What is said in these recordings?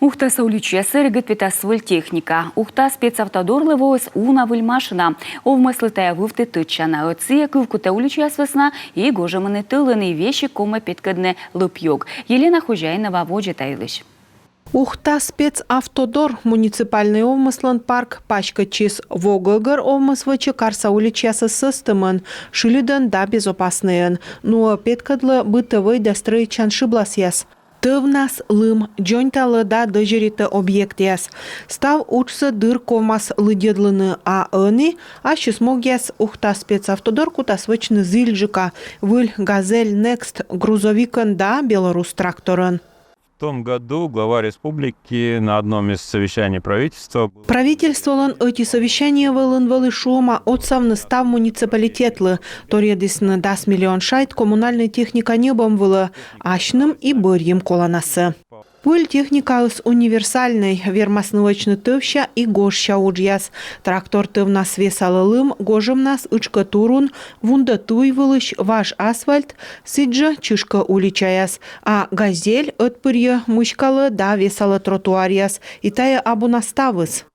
Ухта сауличесы регатпетасвыль техника. Ухта спецавтодорлывоз унавыль машина. Овмыслы тая вывты тычана. Оция кывкута уличесвысна и гожеманы тылыны вещи кома петкадны лыпьёк. Елена Хожаинова воджет тайлыш. Ухта спецавтодор муниципальный овмыслан парк пачка чиз вогыгыр овмыслычы карса уличесы сыстымын. Шилюден да безопасныйын. Но петкадлы бытовый да стройчан шибласьяс. Тывнас лым джонталы да дыжериты объект яс. Став учсы дыр комас лыдедлыны аны, а чисмогяс ухта спецавтодор кутасвычны зильджика. Выль газель некст грузовикын да белорус тракторын. В том году глава республики на одном из совещаний правительства... Правительстволан эти совещания вылын шума отсавны став муниципалитетлы. Торьедисны 10 миллион шайт коммунальной техника небом вылы, ашным и бырьем коланасы. Выль техника с универсальной, вермаснывочны тывща и гошща уджяс. Трактор тывнас весалылым, гожым нас ычка турун, вунда туй вылыш ваш асфальт, сиджа чышка уличаяс. А газель отпырье мышкалы да весалы тротуарияс. И тая абу наставыс.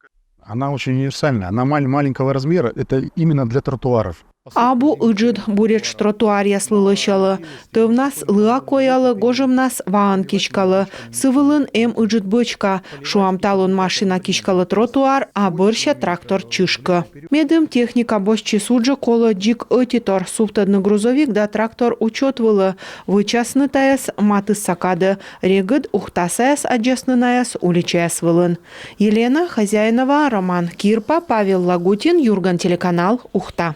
Она очень универсальная, она маленького размера, это именно для тротуаров. Абу ыджыд буреч тротуар яслылышалы. Тывнас лыа коялы, гожым нас ваан кишкалы. Сывылын ыджыд бычка. Шуамталун машина кишкалы тротуар, а бырща трактор чышка. Медым техника бошчи суджы колы джик этитор. Суптадны грузовик да трактор учет вылы. Вычасны таяс маты сакады. Регыд ухтасаяс аджасны наяс уличаяс вылын. Елена Хозяинова, Роман Кирпа, Павел Лагутин, Юрган, телеканал Ухта.